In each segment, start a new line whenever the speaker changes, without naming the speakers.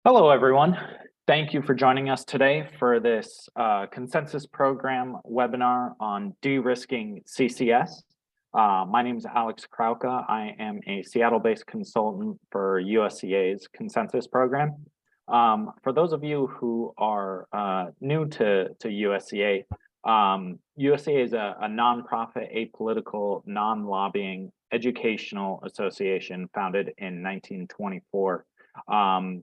Hello, everyone. Thank you for joining us today for this consensus program webinar on de-risking CCS. My name is Alex Krauka. I am a Seattle-based consultant for USEA's consensus program. For those of you who are new to USEA, USEA is a nonprofit, apolitical, non-lobbying educational association founded in 1924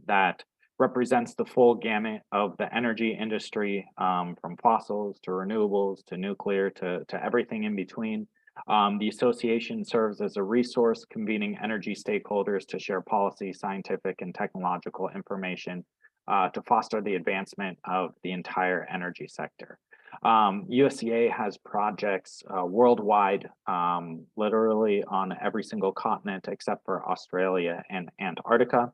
that represents the full gamut of the energy industry, from fossils to renewables to nuclear to everything in between. The association serves as a resource convening energy stakeholders to share policy, scientific, and technological information to foster the advancement of the entire energy sector. USEA has projects worldwide, literally on every single continent except for Australia and Antarctica.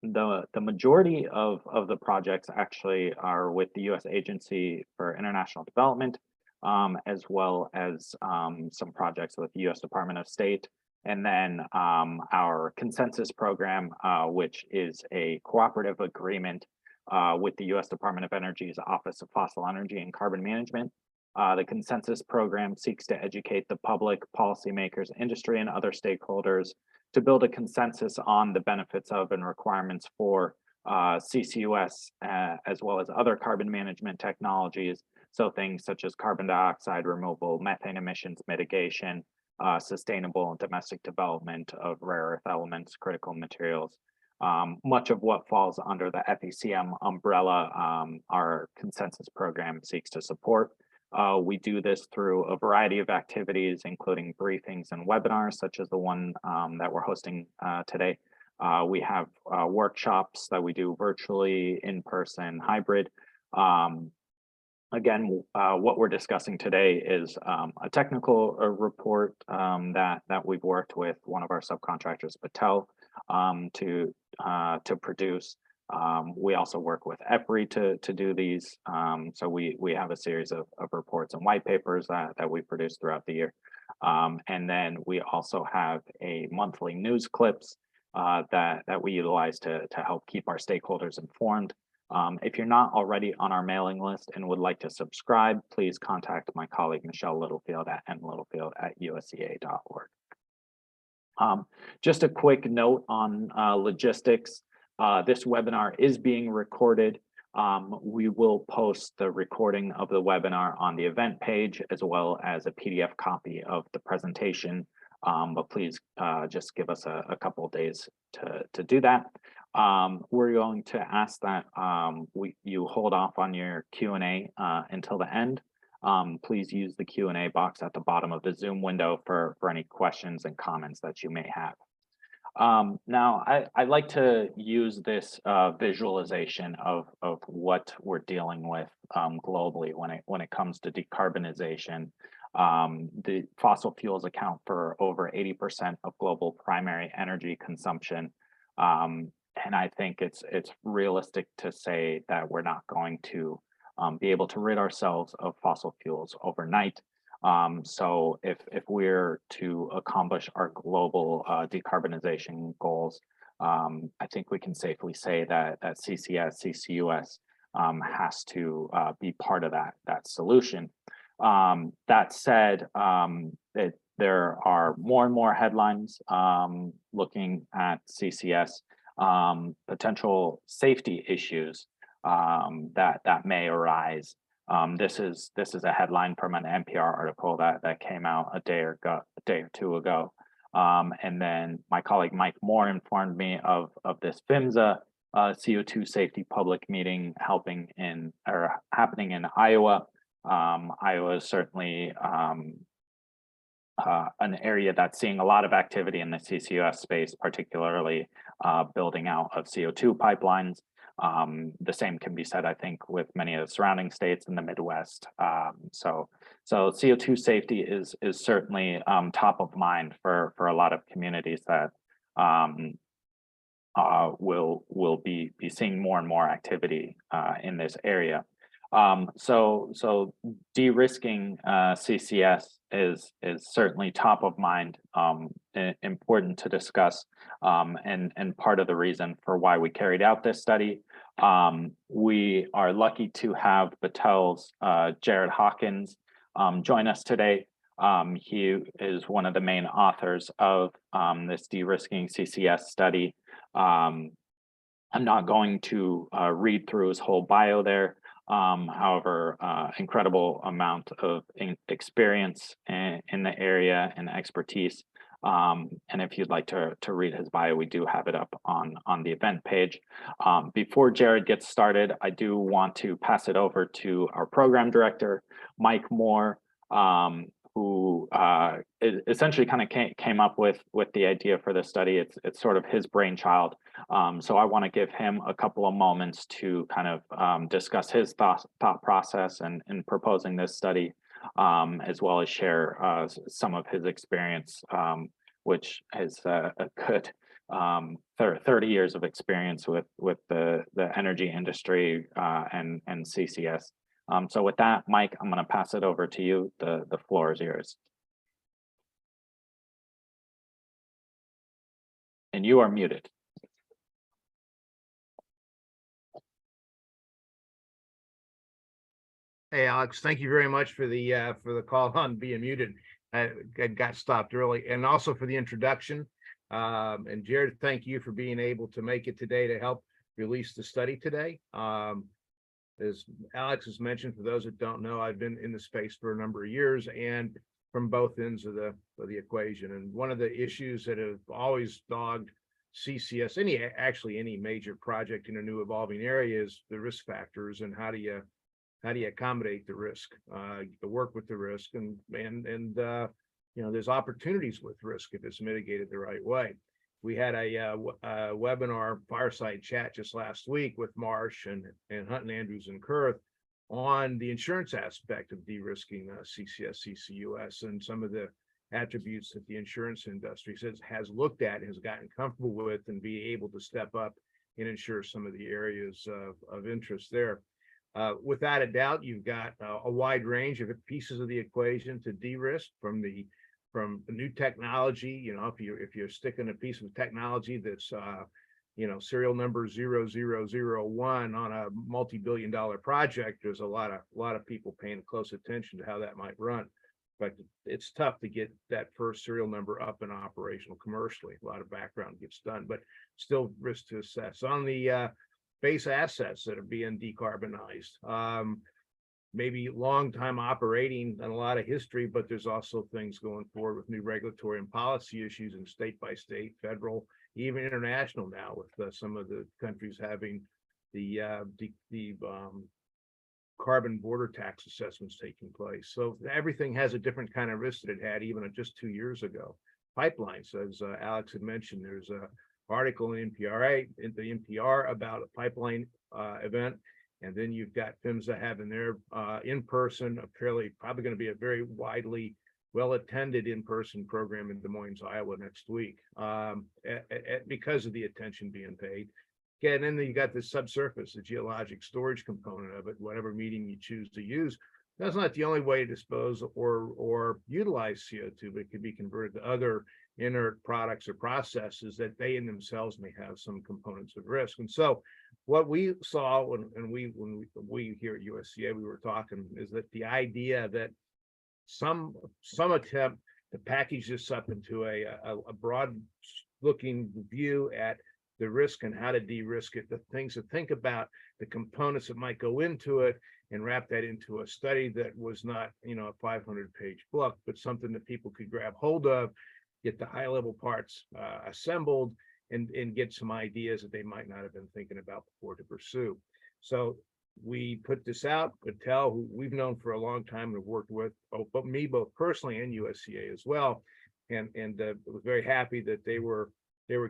The majority of the projects actually are with the U.S. Agency for International Development, as well as some projects with the U.S. Department of State, and then our consensus program, which is a cooperative agreement with the U.S. Department of Energy's Office of Fossil Energy and Carbon Management. The consensus program seeks to educate the public, policymakers, industry, and other stakeholders to build a consensus on the benefits of and requirements for CCUS, as well as other carbon management technologies. So things such as carbon dioxide removal, methane emissions mitigation, sustainable and domestic development of rare earth elements, critical materials. Much of what falls under the FECM umbrella, our consensus program seeks to support. We do this through a variety of activities, including briefings and webinars, such as the one that we're hosting today. We have workshops that we do virtually, in person, hybrid. Again, what we're discussing today is a technical report that we've worked with one of our subcontractors, Patel, to produce. We also work with EPRI to do these. So we have a series of reports and white papers that we produce throughout the year. And then we also have a monthly news clips that we utilize to help keep our stakeholders informed. If you're not already on our mailing list and would like to subscribe, please contact my colleague, Michelle Littlefield at mlittlefield@usea.org. Just a quick note on logistics. This webinar is being recorded. We will post the recording of the webinar on the event page, as well as a PDF copy of the presentation. But please just give us a couple of days to do that. We're going to ask that you hold off on your Q&A until the end. Please use the Q&A box at the bottom of the Zoom window for any questions and comments that you may have. Now, I like to use this visualization of what we're dealing with globally when it comes to decarbonization. The fossil fuels account for over 80% of global primary energy consumption. And I think it's realistic to say that we're not going to be able to rid ourselves of fossil fuels overnight. So if we're to accomplish our global decarbonization goals, I think we can safely say that CCUS has to be part of that solution. That said, there are more and more headlines looking at CCS, potential safety issues that may arise. This is a headline from an NPR article that came out a day or two ago. And then my colleague Mike Moore informed me of this PHMSA CO2 safety public meeting happening in Iowa. Iowa is certainly an area that's seeing a lot of activity in the CCUS space, particularly building out of CO2 pipelines. The same can be said, I think, with many of the surrounding states in the Midwest. So CO2 safety is certainly top of mind for a lot of communities that will be seeing more and more activity in this area. So de-risking CCS is certainly top of mind, important to discuss, and part of the reason for why we carried out this study. We are lucky to have Battelle's Jared Hawkins join us today. He is one of the main authors of this de-risking CCS study. I'm not going to read through his whole bio there. However, incredible amount of experience in the area and expertise. And if you'd like to read his bio, we do have it up on the event page. Before Jared gets started, I do want to pass it over to our program director, Mike Moore, who essentially kind of came up with the idea for this study. It's sort of his brainchild. So I want to give him a couple of moments to kind of discuss his thought process in proposing this study, as well as share some of his experience, which is a good 30 years of experience with the energy industry and CCS. So with that, Mike, I'm going to pass it over to you. The floor is yours. And you are muted.
Hey, Alex, thank you very much for the call on being muted. I got stopped early, and also for the introduction. And Jared, thank you for being able to make it today to help release the study today. As Alex has mentioned, for those that don't know, I've been in the space for a number of years and from both ends of the equation. And one of the issues that have always dogged CCS, any major project in a new evolving area, is the risk factors and how do you accommodate the risk, work with the risk, and there's opportunities with risk if it's mitigated the right way. We had a webinar fireside chat just last week with Marsh and Hunt, Andrews and Kurth on the insurance aspect of de-risking CCS, CCUS, and some of the attributes that the insurance industry has looked at and has gotten comfortable with, and be able to step up and insure some of the areas of interest there. Without a doubt, you've got a wide range of pieces of the equation to de-risk, from new technology. If you're sticking a piece of technology that's serial number 0001 on a multi-billion-dollar project, there's a lot of people paying close attention to how that might run. But it's tough to get that first serial number up and operational commercially. A lot of background gets done, but still risk to assess. On the base assets that are being decarbonized, maybe long time operating and a lot of history, but there's also things going forward with new regulatory and policy issues, and state by state, federal, even international now, with some of the countries having the carbon border tax assessments taking place. So everything has a different kind of risk that it had even just 2 years ago. Pipelines, as Alex had mentioned, there's a article in the NPR about a pipeline event. And then you've got PHMSA having their in-person, probably going to be a very widely well-attended in-person program in Des Moines, Iowa next week, because of the attention being paid. Again, and then you got the subsurface, the geologic storage component of it, whatever medium you choose to use. That's not the only way to dispose or utilize CO2, but it could be converted to other inert products or processes that they in themselves may have some components of risk. And so what we saw when we here at USEA, we were talking, is that the idea that some attempt to package this up into a broad looking view at the risk and how to de-risk it, the things to think about, the components that might go into it, and wrap that into a study that was not, a 500-page book, but something that people could grab hold of, get the high-level parts assembled, and get some ideas that they might not have been thinking about before to pursue. So we put this out. Patel, who we've known for a long time and have worked with, but me both personally and USEA as well, and was very happy that they were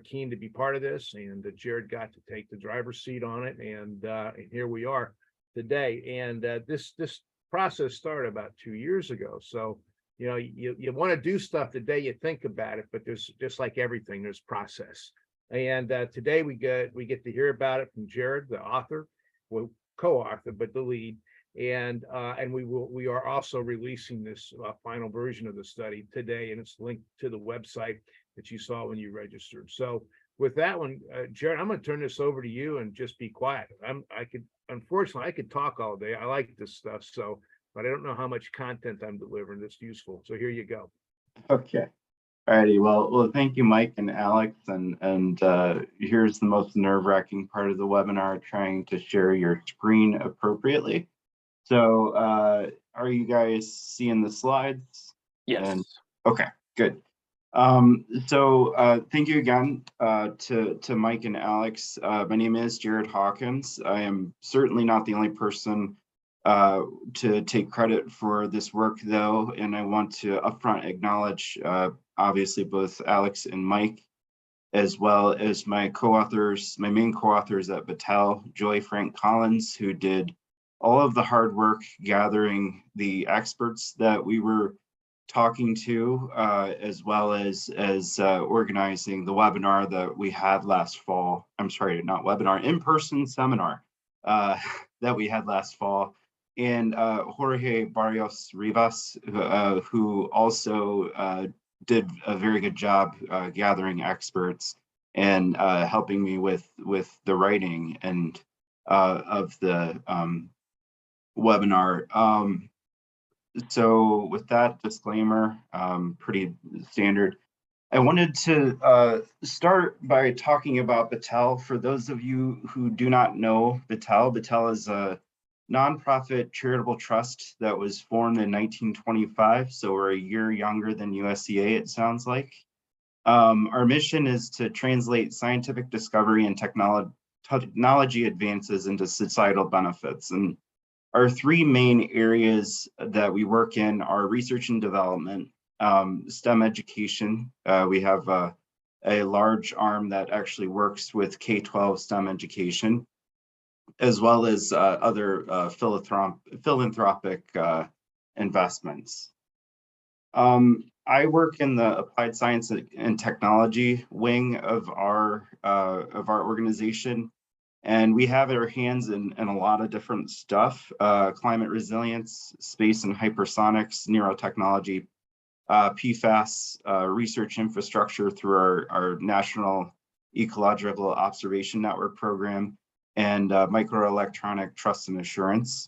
keen to be part of this, and that Jared got to take the driver's seat on it, and here we are today. And this process started about 2 years ago. So you want to do stuff the day you think about it, but there's, just like everything, there's process. And today we get to hear about it from Jared, the author, well, co-author, but the lead, And we are also releasing this final version of the study today, and it's linked to the website that you saw when you registered. So with that one, Jared, I'm going to turn this over to you and just be quiet. Unfortunately, I could talk all day. I like this stuff, but I don't know how much content I'm delivering that's useful. So here you go.
Okay. Alrighty. Well, thank you, Mike and Alex. And here's the most nerve-wracking part of the webinar: trying to share your screen appropriately. So, are you guys seeing the slides?
Yes.
And okay, good. Thank you again to Mike and Alex. My name is Jared Hawkins. I am certainly not the only person to take credit for this work, though, and I want to upfront acknowledge obviously both Alex and Mike, as well as my co-authors, my main co-authors at Battelle, Joy Frank Collins, who did all of the hard work gathering the experts that we were talking to, as well as organizing the webinar that we had last fall. I'm sorry, not webinar, in-person seminar that we had last fall. And Jorge Barrios Rivas, who also did a very good job gathering experts and helping me with the writing and of the webinar. So with that disclaimer, pretty standard, I wanted to start by talking about Battelle. For those of you who do not know Battelle, Battelle is a nonprofit charitable trust that was formed in 1925. So we're a year younger than USEA, it sounds like. Our mission is to translate scientific discovery and technology advances into societal benefits. And our three main areas that we work in are research and development, STEM education. We have a large arm that actually works with K-12 STEM education, as well as other philanthropic investments. I work in the applied science and technology wing of our organization. And we have our hands in a lot of different stuff: climate resilience, space and hypersonics, neurotechnology, PFAS, research infrastructure through our National Ecological Observation Network program, and microelectronic trust and assurance.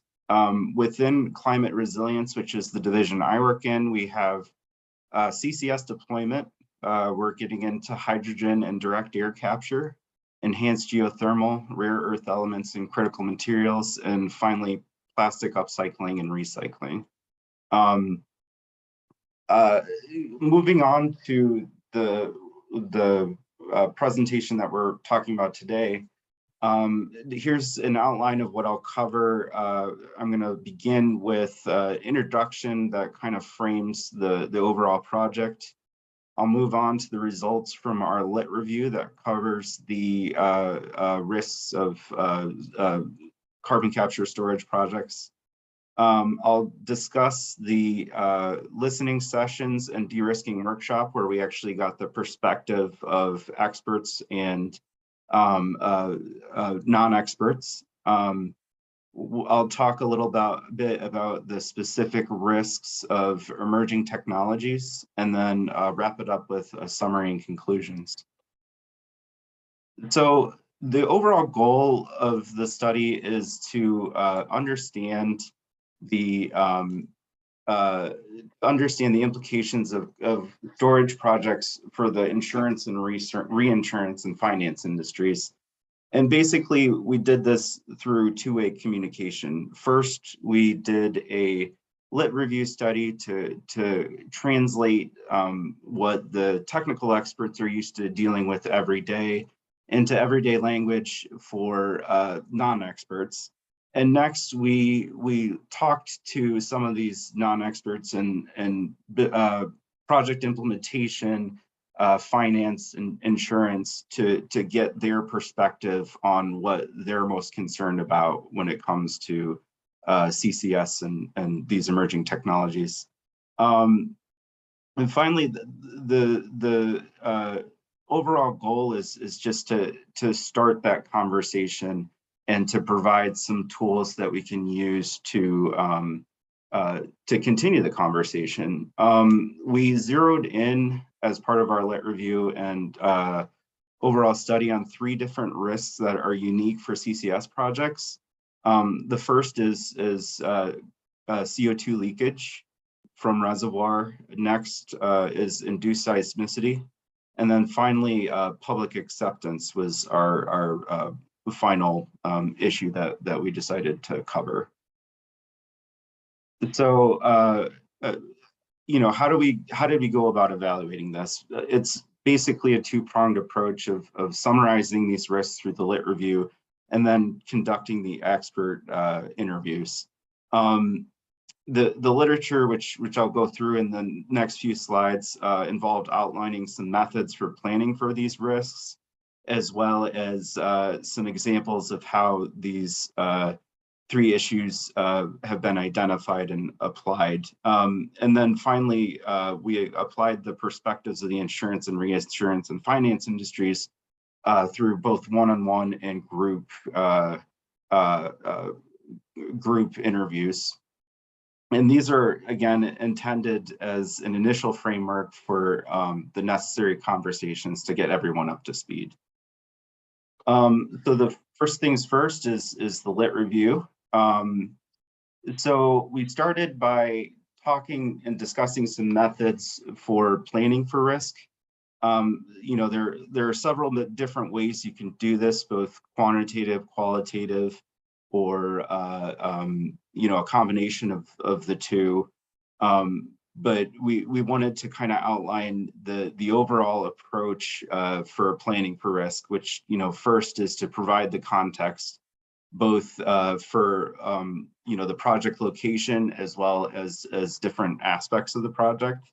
Within climate resilience, which is the division I work in, we have CCS deployment. We're getting into hydrogen and direct air capture, enhanced geothermal, rare earth elements and critical materials, and finally, plastic upcycling and recycling. Moving on to the presentation that we're talking about today, here's an outline of what I'll cover. I'm going to begin with introduction that kind of frames the overall project. I'll move on to the results from our lit review that covers the risks of carbon capture storage projects. I'll discuss the listening sessions and de-risking workshop, where we actually got the perspective of experts and non-experts. I'll talk a little bit about the specific risks of emerging technologies, and then wrap it up with a summary and conclusions. So the overall goal of the study is to understand the implications of storage projects for the insurance and reinsurance and finance industries. And basically, we did this through two-way communication. First, we did a lit review study to translate what the technical experts are used to dealing with every day into everyday language for non-experts. And next, we talked to some of these non-experts and project implementation, finance and insurance to get their perspective on what they're most concerned about when it comes to CCS and these emerging technologies. And finally, the overall goal is just to start that conversation and to provide some tools that we can use to continue the conversation. We zeroed in as part of our lit review and overall study on 3 different risks that are unique for CCS projects. The first is CO2 leakage from reservoir. Next is induced seismicity. And then finally, public acceptance was our final issue that we decided to cover. So, you know, how did we go about evaluating this? It's basically a 2-pronged approach of summarizing these risks through the lit review and then conducting the expert interviews. The literature, which I'll go through in the next few slides, involved outlining some methods for planning for these risks, as well as some examples of how these 3 issues have been identified and applied. And then finally, we applied the perspectives of the insurance and reinsurance and finance industries through both one-on-one and group interviews. And these are, again, intended as an initial framework for the necessary conversations to get everyone up to speed. So the first things first is the lit review. So we started by talking and discussing some methods for planning for risk. You know, there are several different ways you can do this, both quantitative, qualitative, or you know, a combination of the 2. But we wanted to kind of outline the overall approach for planning for risk, which, you know, first is to provide the context, both for you know, the project location as well as different aspects of the project.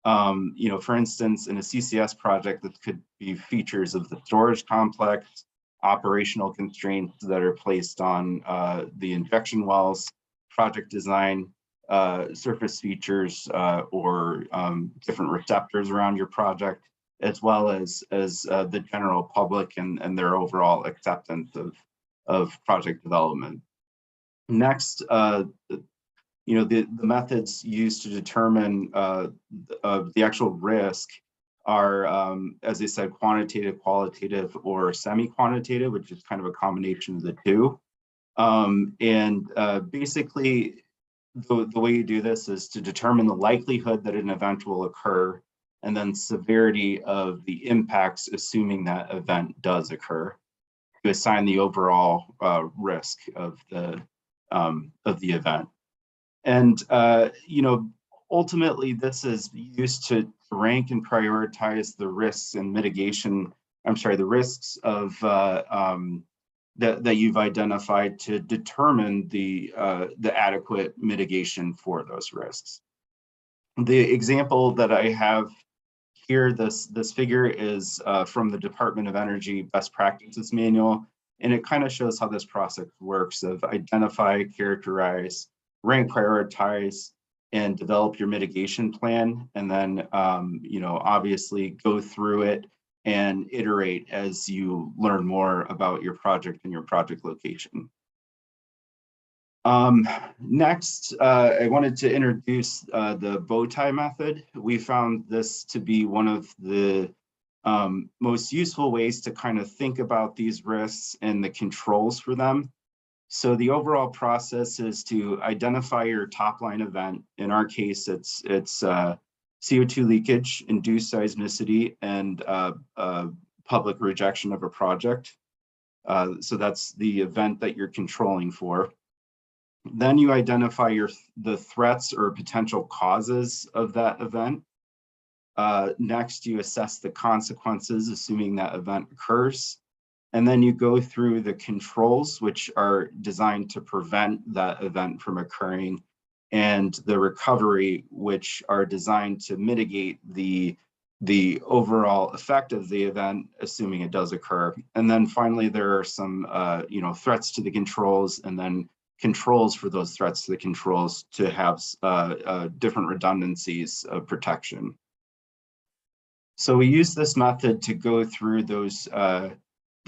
You know, for instance, in a CCS project, that could be features of the storage complex, operational constraints that are placed on the injection wells, project design, surface features, or different receptors around your project, as well as the general public and their overall acceptance of project development. Next, you know, the methods used to determine the actual risk are, as I said, quantitative, qualitative, or semi-quantitative, which is kind of a combination of the 2. Basically, the way you do this is to determine the likelihood that an event will occur, and then severity of the impacts, assuming that event does occur, to assign the overall risk of the event. And you know, ultimately, this is used to rank and prioritize the risks and mitigation. I'm sorry, the risks of that you've identified to determine the adequate mitigation for those risks. The example that I have here, this figure is from the Department of Energy Best Practices Manual, and it kind of shows how this process works of identify, characterize, rank, prioritize, and develop your mitigation plan, and then you know, obviously go through it and iterate as you learn more about your project and your project location. Next, I wanted to introduce the bow tie method. We found this to be one of the most useful ways to kind of think about these risks and the controls for them. So the overall process is to identify your top line event. In our case, it's CO2 leakage, induced seismicity, and public rejection of a project. So that's the event that you're controlling for. Then you identify the threats or potential causes of that event. Next, you assess the consequences, assuming that event occurs. And then you go through the controls, which are designed to prevent that event from occurring, and the recovery, which are designed to mitigate the overall effect of the event, assuming it does occur. And then finally, there are some you know, threats to the controls, and then controls for those threats to the controls to have different redundancies of protection. So we use this method to go through those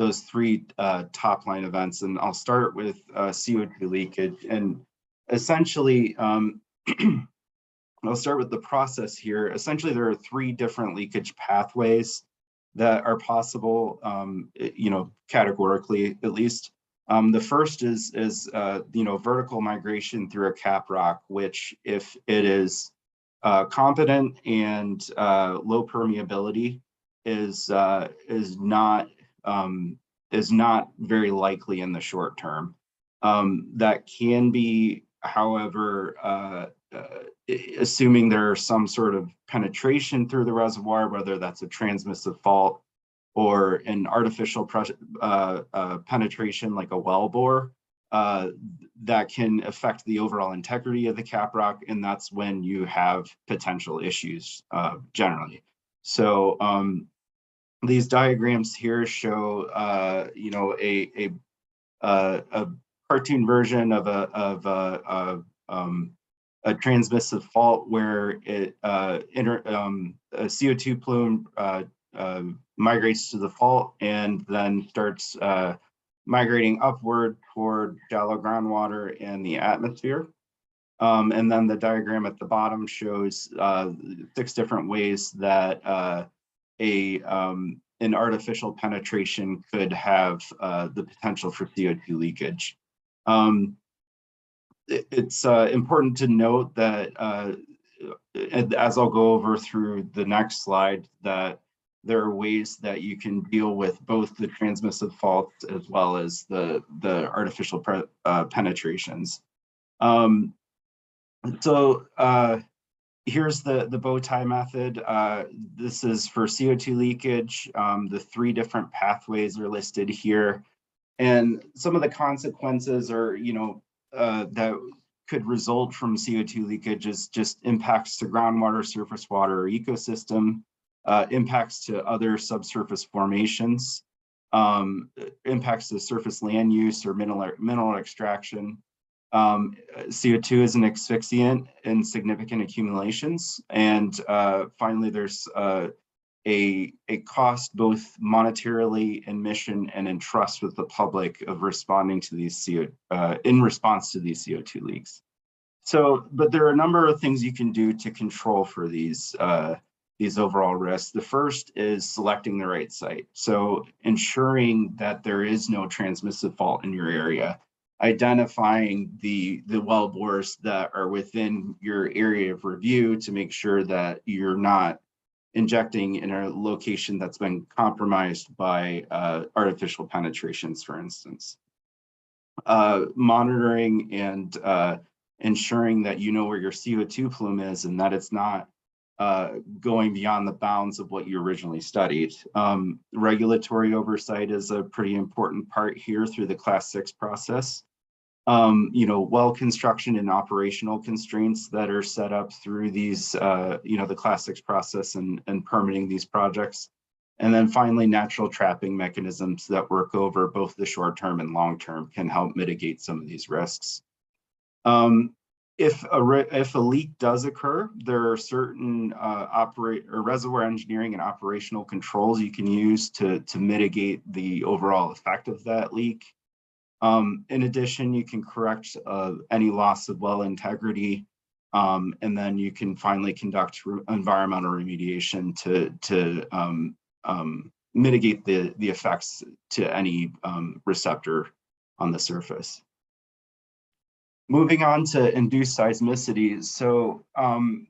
those three top line events, and I'll start with CO2 leakage. And essentially, I'll start with the process here. Essentially, there are three different leakage pathways that are possible, categorically at least. The first is vertical migration through a cap rock, which, if it is competent and low permeability, is not very likely in the short term. That can be, however, assuming there's some sort of penetration through the reservoir, whether that's a transmissive fault or an artificial penetration like a well bore, that can affect the overall integrity of the cap rock, and that's when you have potential issues generally. So these diagrams here show a cartoon version of a transmissive fault where a CO2 plume migrates to the fault and then starts migrating upward toward shallow groundwater in the atmosphere. And then the diagram at the bottom shows 6 different ways that an artificial penetration could have the potential for CO2 leakage. It's important to note that, as I'll go over through the next slide, that there are ways that you can deal with both the transmissive faults as well as the artificial penetrations. Here's the bow tie method. This is for CO2 leakage. The 3 different pathways are listed here. And some of the consequences are, that could result from CO2 leakage is just impacts to groundwater, surface water, or ecosystem, impacts to other subsurface formations, impacts to surface land use or mineral extraction. CO2 is an asphyxiant in significant accumulations. And finally, there's a cost, both monetarily in mission and in trust with the public, of responding to these in response to these CO2 leaks. So, but there are a number of things you can do to control for these overall risks. The first is selecting the right site. So ensuring that there is no transmissive fault in your area, identifying the well bores that are within your area of review to make sure that you're not injecting in a location that's been compromised by artificial penetrations, for instance. Monitoring and ensuring that you know where your CO2 plume is and that it's not going beyond the bounds of what you originally studied. Regulatory oversight is a pretty important part here through the Class 6 process. Well construction and operational constraints that are set up through these, the Class 6 process and permitting these projects. And then finally, natural trapping mechanisms that work over both the short term and long term can help mitigate some of these risks. If a leak does occur, there are certain reservoir engineering and operational controls you can use to mitigate the overall effect of that leak. In addition, you can correct any loss of well integrity, and then you can finally conduct environmental remediation to mitigate the effects to any receptor on the surface. Moving on to induced seismicity. So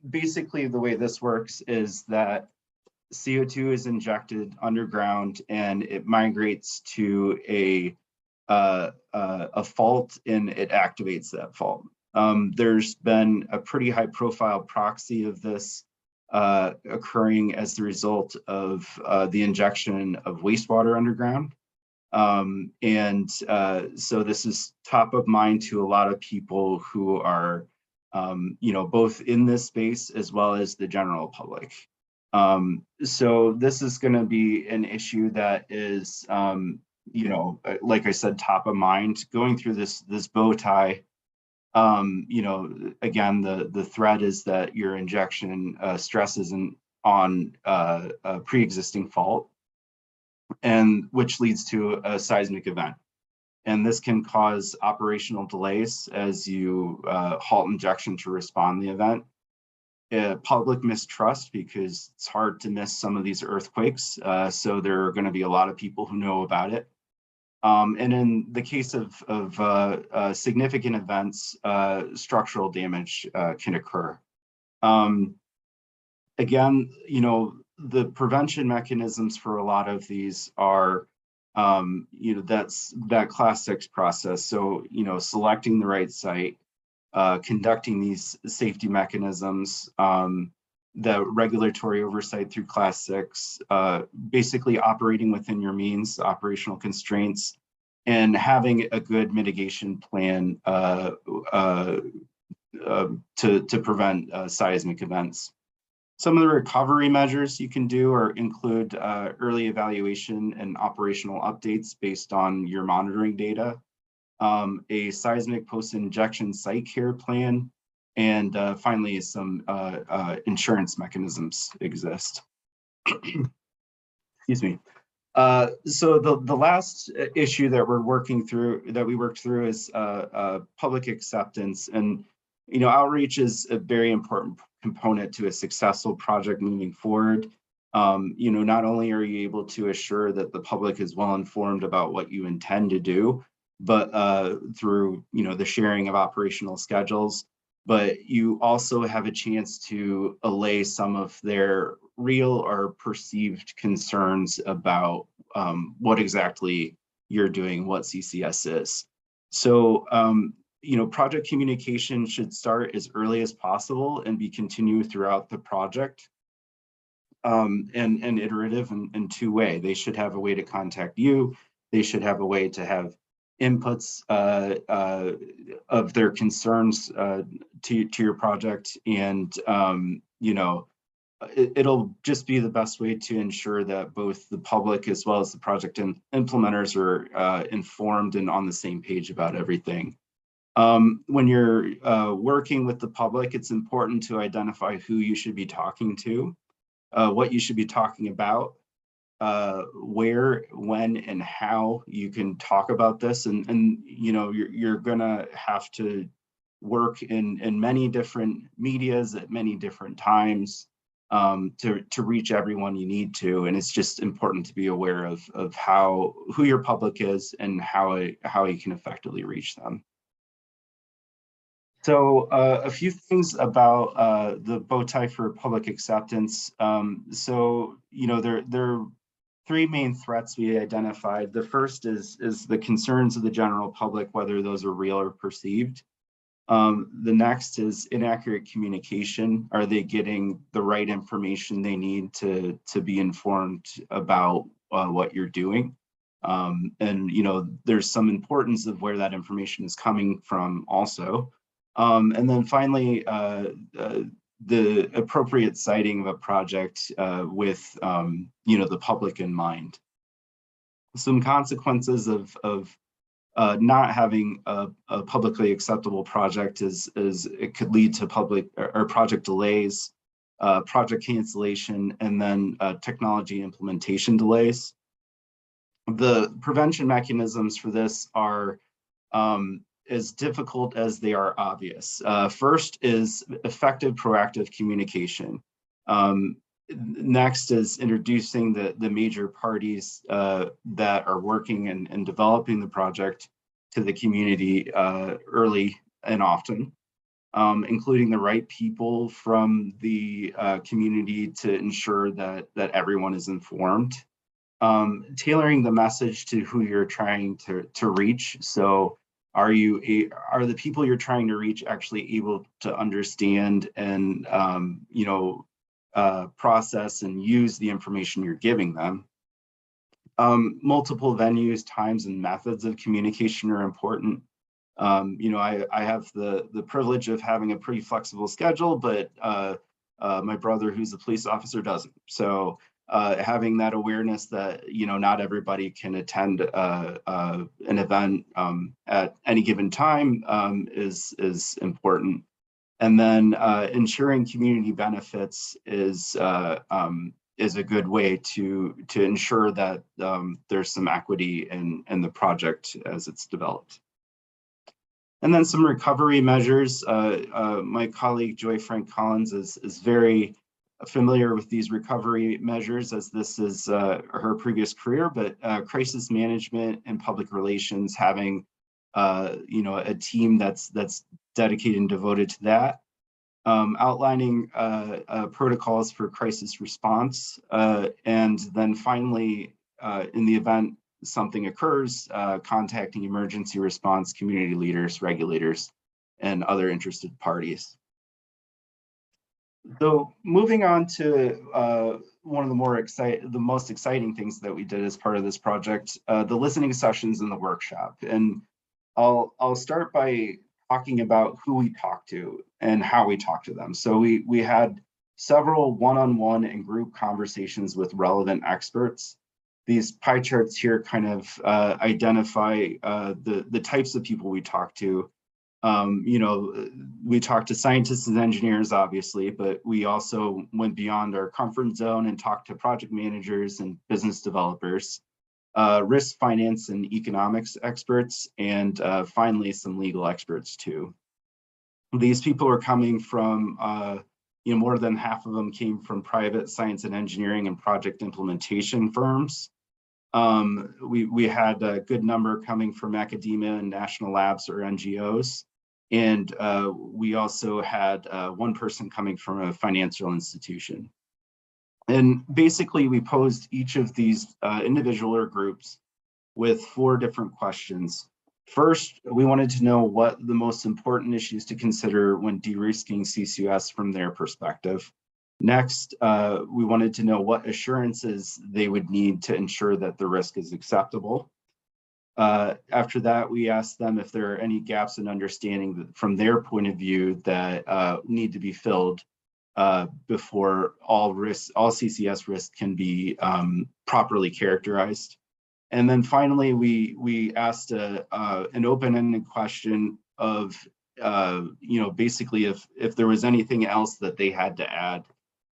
basically the way this works is that CO2 is injected underground and it migrates to a fault and it activates that fault. There's been a pretty high profile proxy of this occurring as the result of the injection of wastewater underground. So this is top of mind to a lot of people who are, both in this space as well as the general public. So this is going to be an issue that is, like I said, top of mind. Going through this bow tie, again, the threat is that your injection stresses on a pre-existing fault. and which leads to a seismic event. And this can cause operational delays as you halt injection to respond to the event. Public mistrust, because it's hard to miss some of these earthquakes. So there are going to be a lot of people who know about it. And in the case of significant events, structural damage can occur. Again, the prevention mechanisms for a lot of these are, that's that Class 6 process. So, selecting the right site, conducting these safety mechanisms, the regulatory oversight through Class 6, basically operating within your means, operational constraints, and having a good mitigation plan to prevent seismic events. Some of the recovery measures you can do include early evaluation and operational updates based on your monitoring data, a seismic post-injection site care plan, and finally some insurance mechanisms exist. Excuse me. So the last issue that we worked through is public acceptance, and outreach is a very important component to a successful project moving forward. Not only are you able to assure that the public is well informed about what you intend to do, but through the sharing of operational schedules, but you also have a chance to allay some of their real or perceived concerns about what exactly you're doing, what CCS is. So, project communication should start as early as possible and be continued throughout the project, and iterative and two-way. They should have a way to contact you. They should have a way to have inputs of their concerns to your project, and it'll just be the best way to ensure that both the public as well as the project implementers are informed and on the same page about everything. When you're working with the public, it's important to identify who you should be talking to, what you should be talking about, where, when, and how you can talk about this. And you're gonna have to work in many different medias at many different times to reach everyone you need to. And it's just important to be aware of who your public is and how you can effectively reach them. So a few things about the bow tie for public acceptance. So there are three main threats we identified. The first is the concerns of the general public, whether those are real or perceived. The next is inaccurate communication. Are they getting the right information they need to be informed about what you're doing? And there's some importance of where that information is coming from also. And then finally, the appropriate siting of a project with the public in mind. Some consequences of not having a publicly acceptable project is it could lead to public or project delays, project cancellation, and then technology implementation delays. The prevention mechanisms for this are as difficult as they are obvious. First is effective proactive communication. Next is introducing the major parties that are working and developing the project to the community early and often, including the right people from the community to ensure that everyone is informed. Tailoring the message to who you're trying to reach. So are the people you're trying to reach actually able to understand and process and use the information you're giving them? Multiple venues, times, and methods of communication are important. I have the privilege of having a pretty flexible schedule, but my brother, who's a police officer, doesn't. So having that awareness that not everybody can attend an event at any given time is important. And then ensuring community benefits is is a good way to ensure that there's some equity in the project as it's developed. And then some recovery measures. My colleague Joy Frank Collins is very familiar with these recovery measures, as this is her previous career, but crisis management and public relations, having a team that's dedicated and devoted to that. Outlining protocols for crisis response, and then finally, in the event something occurs, contacting emergency response, community leaders, regulators, and other interested parties. So moving on to one of the most exciting things that we did as part of this project, the listening sessions and the workshop. And I'll start by talking about who we talked to and how we talked to them. So we had several one-on-one and group conversations with relevant experts. These pie charts here kind of identify the types of people we talked to. We talked to scientists and engineers, obviously, but we also went beyond our comfort zone and talked to project managers and business developers, risk, finance, and economics experts, and finally, some legal experts too. These people are coming from, more than half of them came from private science and engineering and project implementation firms. We had a good number coming from academia and national labs or NGOs. And we also had one person coming from a financial institution. And basically, we posed each of these individual or groups with 4 different questions. First, we wanted to know what the most important issues to consider when de-risking CCS from their perspective. Next, we wanted to know what assurances they would need to ensure that the risk is acceptable. After that, we asked them if there are any gaps in understanding from their point of view that need to be filled before all CCS risk can be properly characterized. And then finally, we asked an open-ended question of, basically if there was anything else that they had to add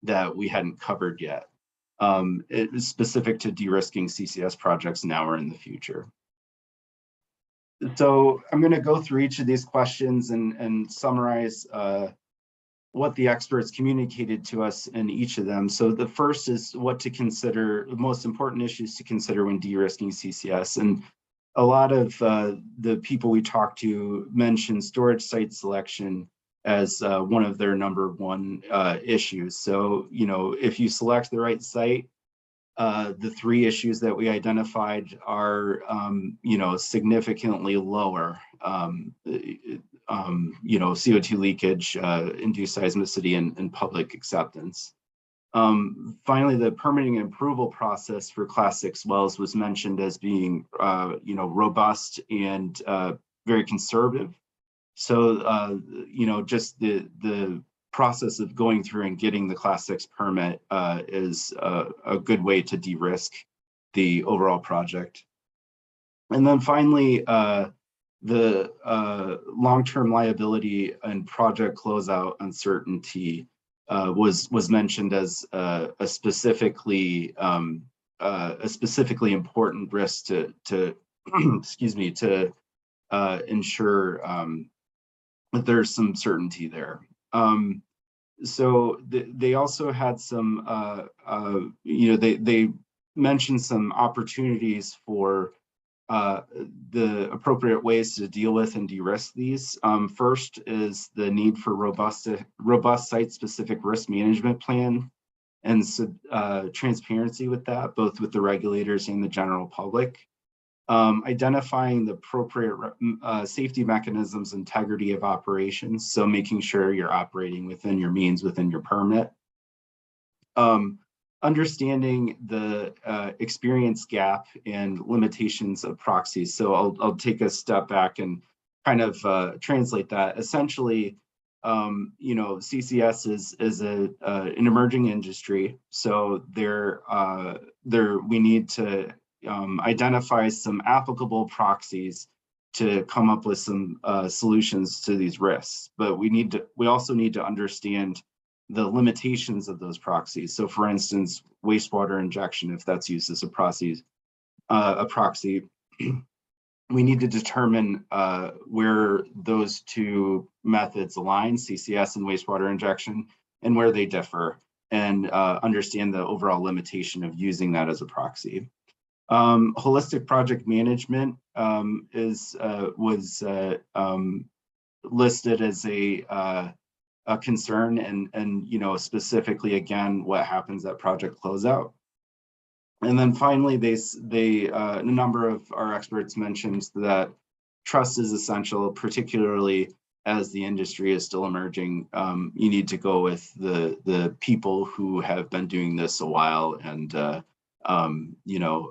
that we hadn't covered yet. It was specific to de-risking CCS projects now or in the future. So I'm going to go through each of these questions and summarize what the experts communicated to us in each of them. So the first is what to consider, the most important issues to consider when de-risking CCS. And a lot of the people we talked to mentioned storage site selection as one of their #1 issues. So, if you select the right site, the 3 issues that we identified are, significantly lower. CO2 leakage, induced seismicity, and public acceptance. Finally, the permitting and approval process for Class 6 wells was mentioned as being, robust and very conservative. So, just the process of going through and getting the Class 6 permit is a good way to de-risk the overall project. And then finally, the long-term liability and project closeout uncertainty was mentioned as a specifically important risk to excuse me, to ensure that there's some certainty there. So they also had some, they mentioned some opportunities for the appropriate ways to deal with and de-risk these. First is the need for robust site-specific risk management plan and transparency with that, both with the regulators and the general public. Identifying the appropriate safety mechanisms, integrity of operations, so making sure you're operating within your means, within your permit. Understanding the experience gap and limitations of proxies. So I'll take a step back and kind of translate that. Essentially, CCS is an emerging industry, so we need to identify some applicable proxies to come up with some solutions to these risks. But we also need to understand the limitations of those proxies. So for instance, wastewater injection, if that's used as a proxy, we need to determine where those two methods align, CCS and wastewater injection, and where they differ, and understand the overall limitation of using that as a proxy. Holistic project management was listed as a concern, and specifically again what happens at project closeout. And then finally, a number of our experts mentioned that trust is essential, particularly as the industry is still emerging. You need to go with the people who have been doing this a while and know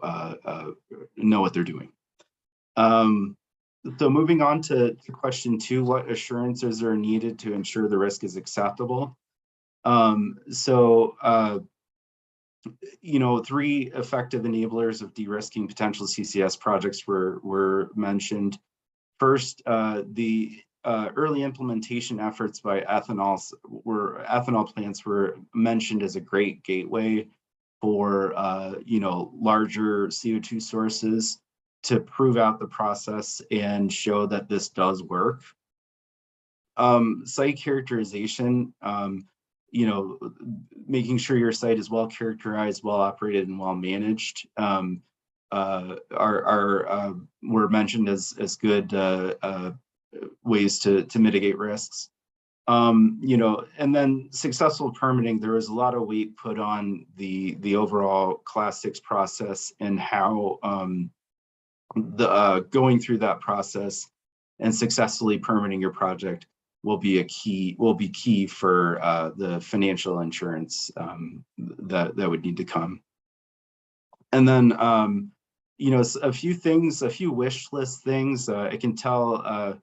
what they're doing. So moving on to question 2, what assurances are needed to ensure the risk is acceptable? 3 effective enablers of de-risking potential CCS projects were mentioned. First, the early implementation efforts by ethanol plants were mentioned as a great gateway for larger CO2 sources to prove out the process and show that this does work. Site characterization, making sure your site is well characterized, well operated, and well managed were mentioned as good ways to mitigate risks. And then successful permitting, there was a lot of weight put on the overall Class 6 process, and how going through that process and successfully permitting your project will be key for the financial insurance that would need to come. And then a few wish list things. I can tell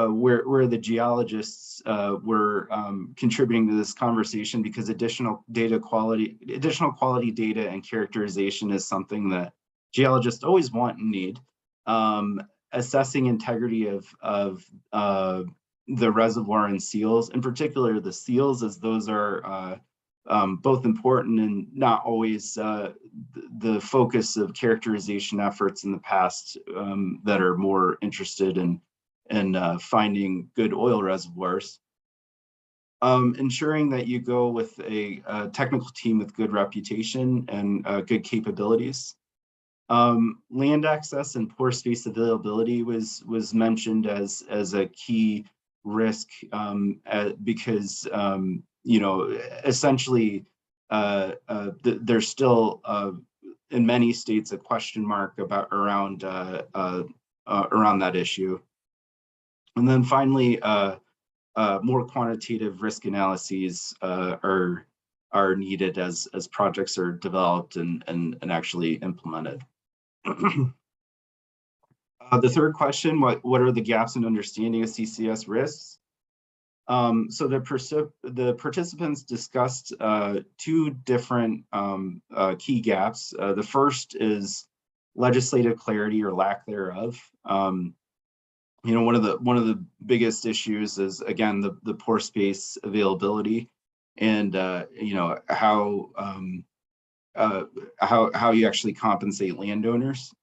where the geologists were contributing to this conversation, because additional quality data and characterization is something that geologists always want and need. Assessing integrity of the reservoir and seals, in particular the seals, as those are both important and not always the focus of characterization efforts in the past, that are more interested in finding good oil reservoirs. Ensuring that you go with a technical team with good reputation and good capabilities. Land access and poor space availability was mentioned as a key risk, because essentially there's still in many states a question mark around that issue. And then finally, more quantitative risk analyses are needed as projects are developed and actually implemented. The third question, what are the gaps in understanding of CCS risks? So the participants discussed 2 different key gaps. The first is legislative clarity or lack thereof. One of the biggest issues is, again, the poor space availability, and how you actually compensate landowners.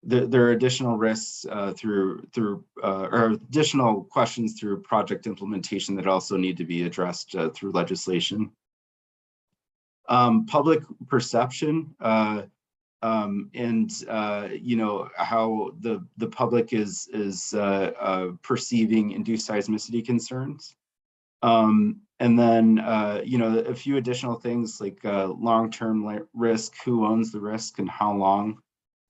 There are additional risks or additional questions through project implementation that also need to be addressed through legislation. Public perception, and how the public is perceiving induced seismicity concerns. And then a few additional things like long-term risk, who owns the risk and how long.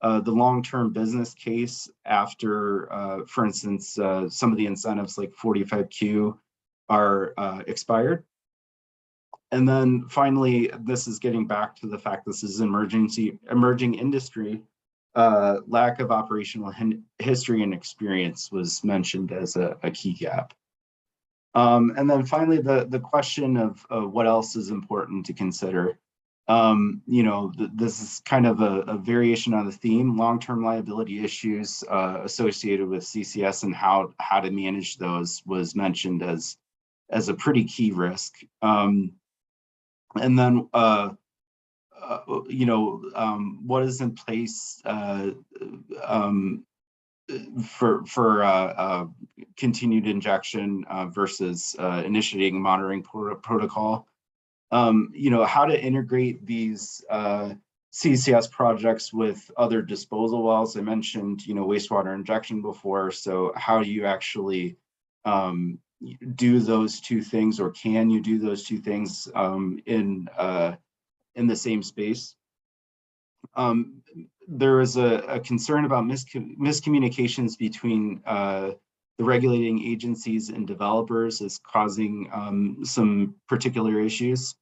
The long-term business case after, for instance, some of the incentives like 45Q are expired. And then finally, this is getting back to the fact this is emerging industry. Lack of operational history and experience was mentioned as a key gap. And then finally, the question of what else is important to consider. This is kind of a variation on the theme. Long-term liability issues associated with CCS and how to manage those was mentioned as as a pretty key risk. And then what is in place for continued injection versus initiating monitoring protocol. How to integrate these CCS projects with other disposal wells. I mentioned, wastewater injection before. So how do you actually do those two things, or can you do those two things in the same space? There is a concern about miscommunications between the regulating agencies and developers is causing some particular issues.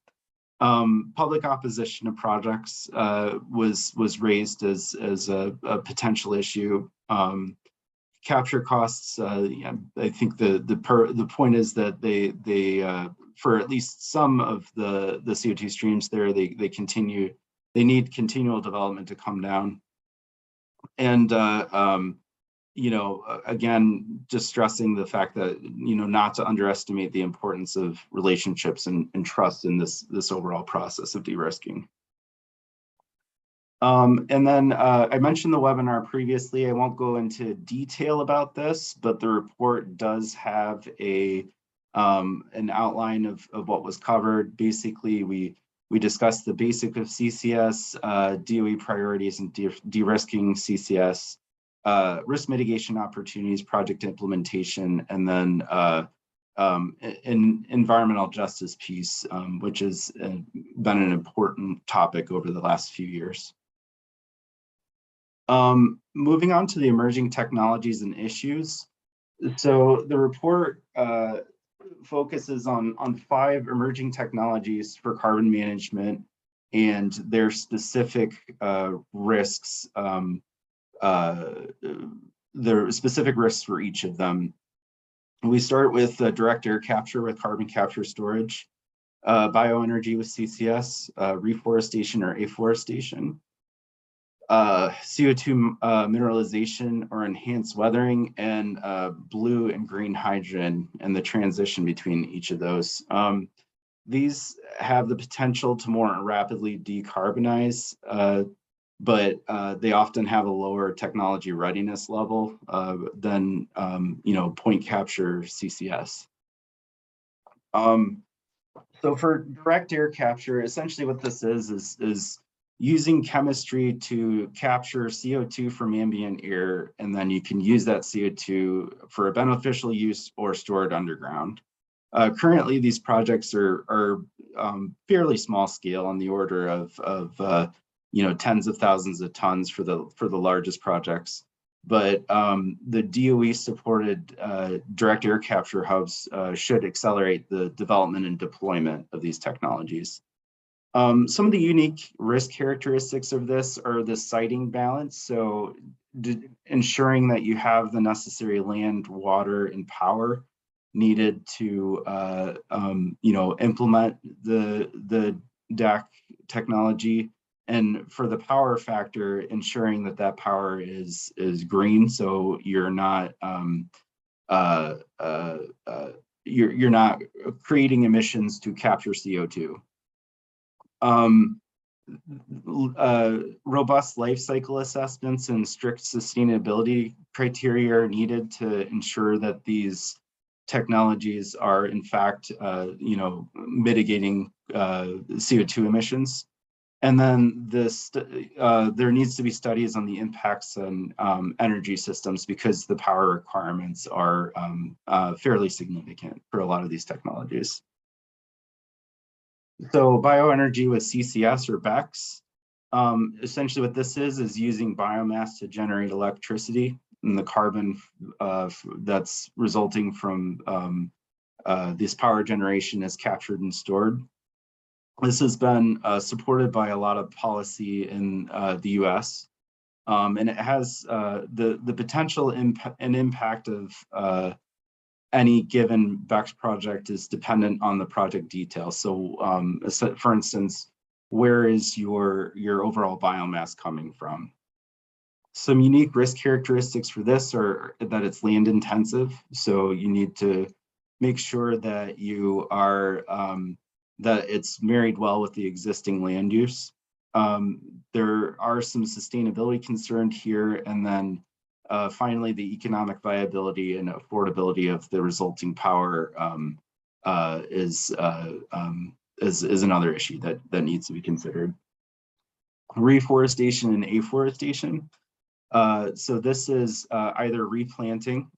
Public opposition to projects was raised as a potential issue. Capture costs. I think the point is that they for at least some of the CO2 streams there, they need continual development to come down. And again, just stressing the fact that not to underestimate the importance of relationships and trust in this overall process of de-risking. And then I mentioned the webinar previously. I won't go into detail about this, but the report does have an outline of what was covered. Basically, we discussed the basic of CCS, DOE priorities and de-risking CCS, risk mitigation opportunities, project implementation, and then an environmental justice piece, which has been an important topic over the last few years. Moving on to the emerging technologies and issues. So the report focuses on 5 emerging technologies for carbon management and their specific risks. There are specific risks for each of them. We start with direct air capture with carbon capture storage, bioenergy with CCS, reforestation or afforestation, CO2 mineralization or enhanced weathering, and blue and green hydrogen and the transition between each of those. These have the potential to more rapidly decarbonize, but they often have a lower technology readiness level than point capture CCS. So for direct air capture, essentially what this is using chemistry to capture CO2 from ambient air, and then you can use that CO2 for a beneficial use or store it underground. Currently, these projects are fairly small scale, on the order of tens of thousands of tons for the largest projects. But the DOE supported direct air capture hubs should accelerate the development and deployment of these technologies. Some of the unique risk characteristics of this are the siting balance. So ensuring that you have the necessary land, water, and power needed to implement the DAC technology. And for the power factor, ensuring that power is green, so you're not you're not creating emissions to capture CO2. Robust life cycle assessments and strict sustainability criteria are needed to ensure that these technologies are in fact mitigating CO2 emissions. And then there needs to be studies on the impacts on energy systems, because the power requirements are fairly significant for a lot of these technologies. So bioenergy with CCS or BECCS, essentially what this is using biomass to generate electricity, and the carbon that's resulting from this power generation is captured and stored. This has been supported by a lot of policy in the US, and it has the potential and impact of any given BECCS project is dependent on the project details. So for instance, where is your overall biomass coming from? Some unique risk characteristics for this are that it's land intensive. So you need to make sure that you are that it's married well with the existing land use. There are some sustainability concerns here, and then finally, the economic viability and affordability of the resulting power is another issue that needs to be considered. Reforestation and afforestation. So this is either replanting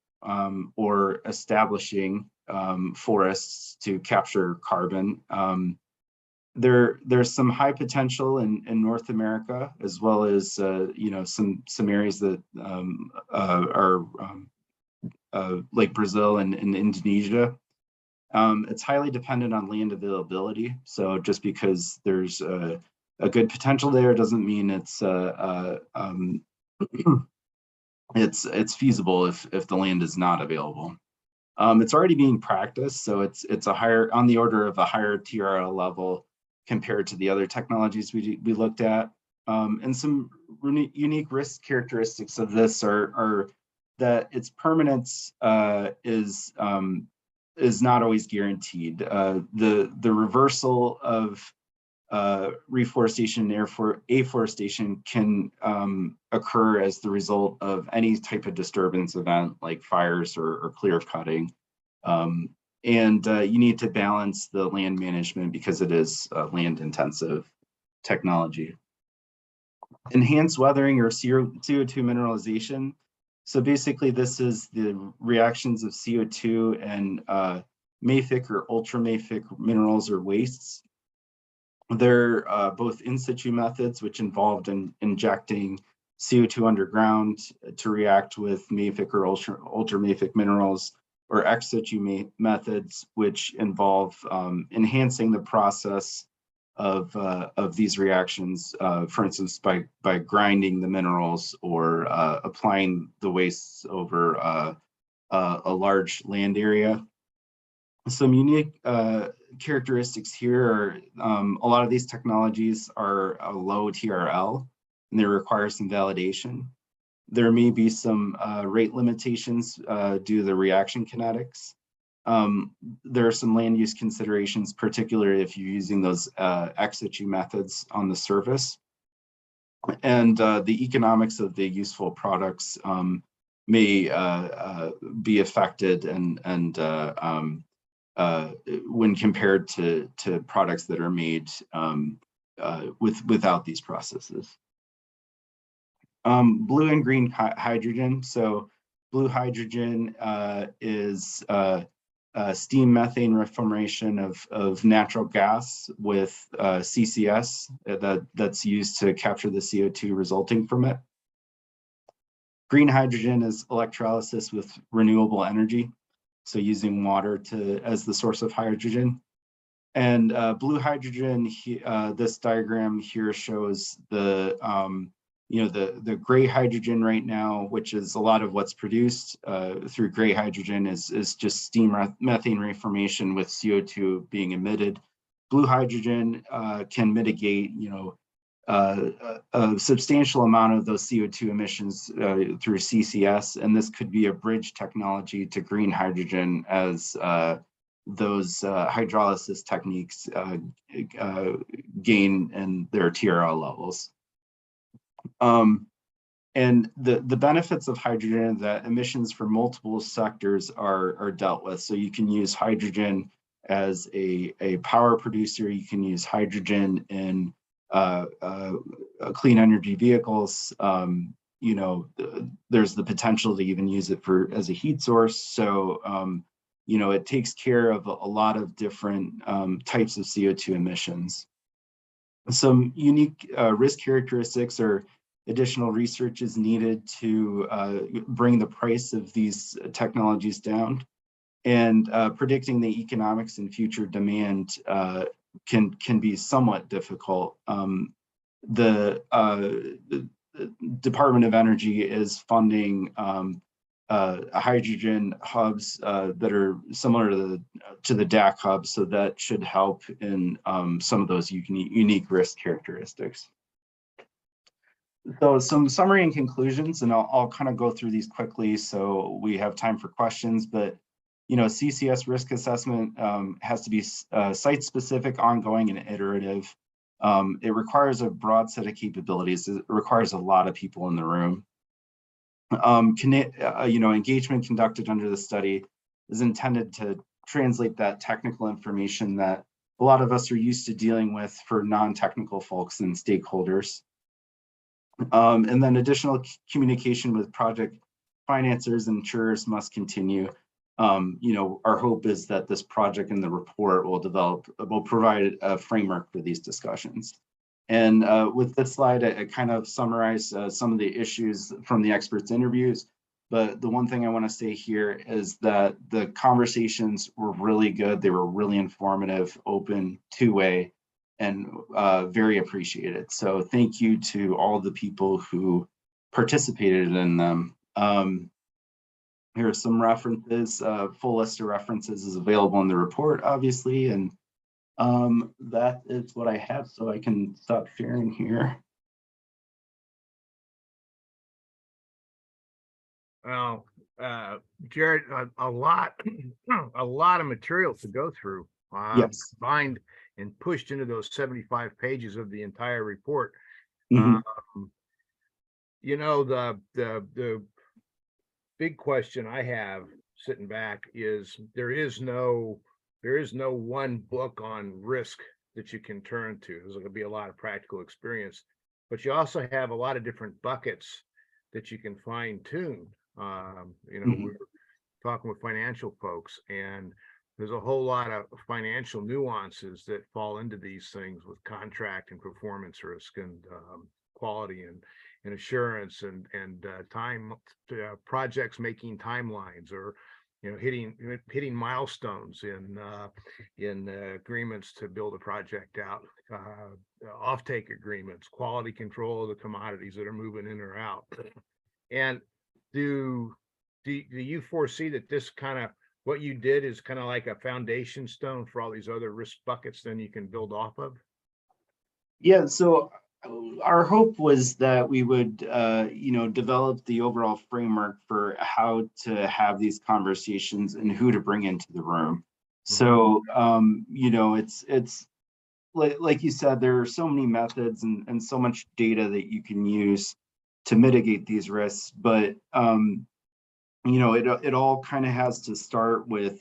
or establishing forests to capture carbon. There's some high potential in North America, as well as some areas that are like Brazil and Indonesia. It's highly dependent on land availability. So just because there's a good potential there doesn't mean it's it's feasible if the land is not available. It's already being practiced, so it's a higher, on the order of a higher TRL level compared to the other technologies we looked at. And some unique risk characteristics of this are that its permanence is not always guaranteed. The reversal of reforestation and afforestation can occur as the result of any type of disturbance event like fires or clear cutting. And you need to balance the land management because it is land intensive technology. Enhanced weathering or CO2 mineralization. So basically this is the reactions of CO2 and mafic or ultramafic minerals or wastes. They're both in situ methods, which involved in injecting CO2 underground to react with mafic or ultramafic minerals, or ex situ methods, which involve enhancing the process of these reactions, for instance, by grinding the minerals or applying the wastes over a large land area. Some unique characteristics here are a lot of these technologies are a low TRL, and they require some validation. There may be some rate limitations due to the reaction kinetics. There are some land use considerations, particularly if you're using those ex situ methods on the surface. And the economics of the useful products may be affected and when compared to products that are made without these processes. Blue and green hydrogen. So blue hydrogen is steam methane reformation of natural gas with CCS that's used to capture the CO2 resulting from it. Green hydrogen is electrolysis with renewable energy, so using water as the source of hydrogen. And blue hydrogen, this diagram here shows the gray hydrogen right now, which is a lot of what's produced through gray hydrogen is just steam methane reformation with CO2 being emitted. Blue hydrogen can mitigate, a substantial amount of those CO2 emissions through CCS, and this could be a bridge technology to green hydrogen as those hydrolysis techniques gain in their TRL levels. And the benefits of hydrogen, that emissions for multiple sectors are dealt with. So you can use hydrogen as a power producer. You can use hydrogen in clean energy vehicles. There's the potential to even use it as a heat source. So it takes care of a lot of different types of CO2 emissions. Some unique risk characteristics or additional research is needed to bring the price of these technologies down, and predicting the economics and future demand can be somewhat difficult. The Department of Energy is funding hydrogen hubs that are similar to the DAC hub, so that should help in some of those unique risk characteristics. So some summary and conclusions, and I'll kind of go through these quickly so we have time for questions. But CCS risk assessment has to be site-specific, ongoing, and iterative. It requires a broad set of capabilities. It requires a lot of people in the room. Engagement conducted under the study is intended to translate that technical information that a lot of us are used to dealing with for non-technical folks and stakeholders. And then additional communication with project financiers and insurers must continue. Our hope is that this project and the report will provide a framework for these discussions. And with this slide, I kind of summarize some of the issues from the experts' interviews. But the one thing I want to say here is that the conversations were really good. They were really informative, open, two-way, and very appreciated. So thank you to all the people who participated in them. Here are some references. Full list of references is available in the report, obviously, and that is what I have, so I can stop sharing here.
Well, Jared, a lot of material to go through.
Yes.
Combined and pushed into those 75 pages of the entire report.
Mhm.
The big question I have sitting back is there is no one book on risk that you can turn to. There's going to be a lot of practical experience, but you also have a lot of different buckets that you can fine tune. We're talking with financial folks, and there's a whole lot of financial nuances that fall into these things with contract and performance risk and quality and assurance and time projects making timelines, or hitting milestones in agreements to build a project out, offtake agreements, quality control of the commodities that are moving in or out. And do you foresee that this kind of what you did is kind of like a foundation stone for all these other risk buckets then you can build off of?
Yeah, so our hope was that we would, develop the overall framework for how to have these conversations and who to bring into the room. So, it's like you said, there are so many methods and so much data that you can use to mitigate these risks, but it all kind of has to start with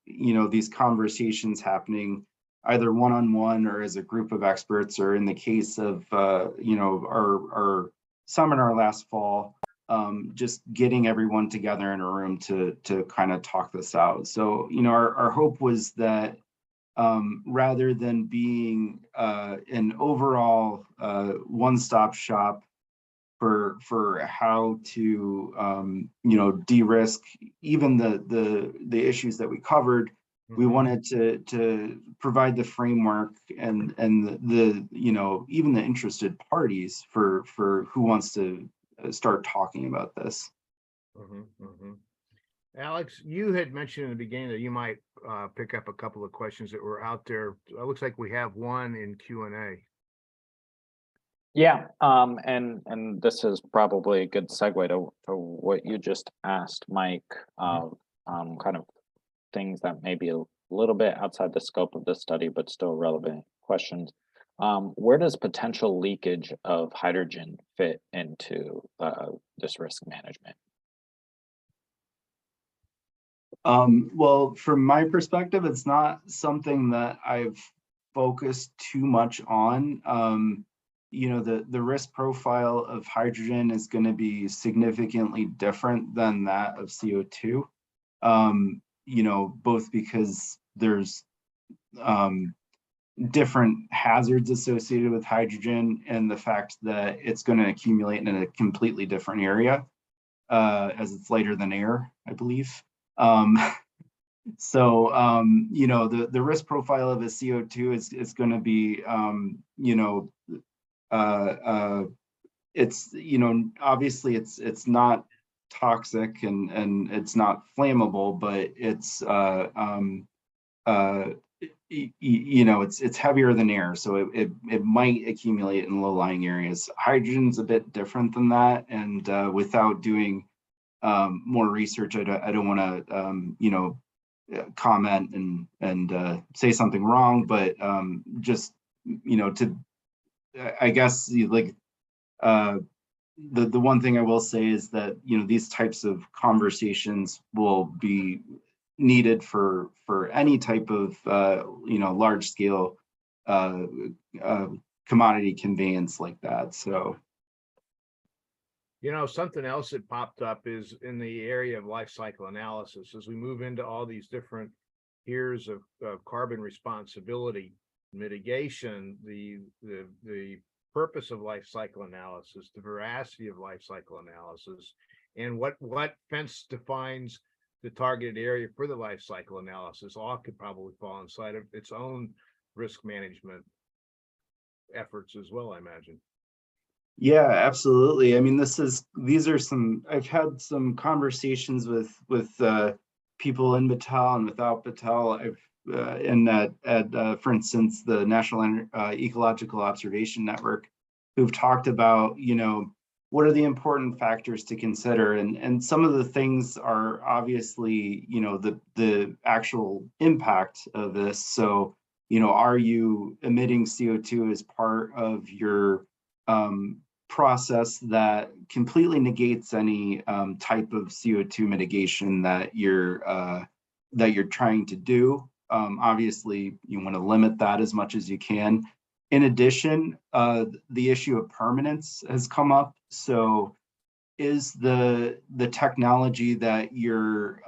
these conversations happening either one-on-one or as a group of experts, or in the case of our seminar last fall, just getting everyone together in a room to kind of talk this out. So our hope was that rather than being an overall one-stop shop for how to de-risk even the issues that we covered, we wanted to provide the framework and the even the interested parties for who wants to start talking about this.
Alex, you had mentioned in the beginning that you might pick up a couple of questions that were out there. It looks like we have one in Q&A.
Yeah, and this is probably a good segue to what you just asked, Mike. Kind of things that may be a little bit outside the scope of the study, but still relevant questions. Where does potential leakage of hydrogen fit into this risk management?
Well, from my perspective, it's not something that I've focused too much on. The risk profile of hydrogen is going to be significantly different than that of CO2. Both because there's different hazards associated with hydrogen and the fact that it's going to accumulate in a completely different area as it's lighter than air, I believe. So, the risk profile of a CO2 is going to be, it's, obviously it's not toxic and it's not flammable, but it's, it's heavier than air. So it might accumulate in low-lying areas. Hydrogen's a bit different than that. And without doing more research. I don't want to comment and say something wrong, but just to I guess like the one thing I will say is that these types of conversations will be needed for any type of large scale commodity conveyance like that. So
something else that popped up is in the area of life cycle analysis. As we move into all these different tiers of carbon responsibility mitigation, the purpose of life cycle analysis, the veracity of life cycle analysis, and what fence defines the targeted area for the life cycle analysis all could probably fall inside of its own risk management efforts as well, I imagine.
Yeah, absolutely. I mean, these are I've had some conversations with people in Battelle and without Battelle. For instance, the National Ecological Observation Network, who've talked about, what are the important factors to consider, and some of the things are obviously, the actual impact of this. So, are you emitting CO2 as part of your process that completely negates any type of CO2 mitigation that you're trying to do? Obviously, you want to limit that as much as you can. In addition, the issue of permanence has come up. So, is the technology that you're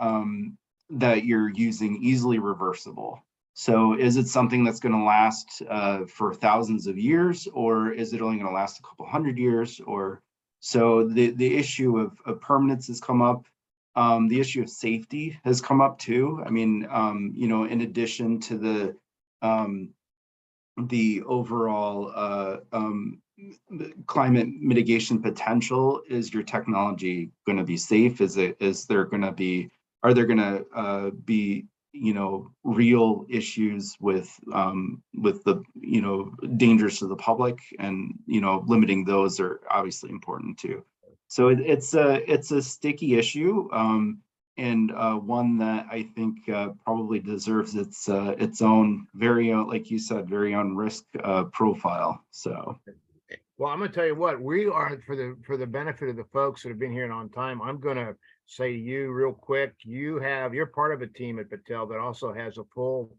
using easily reversible? So is it something that's going to last for thousands of years, or is it only going to last a couple hundred years? Or so the issue of permanence has come up. The issue of safety has come up too. I mean, in addition to the overall climate mitigation potential, is your technology going to be safe? Are there going to be real issues with the dangers to the public, and limiting those are obviously important too. So it's a sticky issue, and one that I think probably deserves its own very own, like you said, very own risk profile. So.
Well, I'm going to tell you what, we are, for the benefit of the folks that have been here and on time, I'm going to say to you real quick, you're part of a team at Battelle that also has a full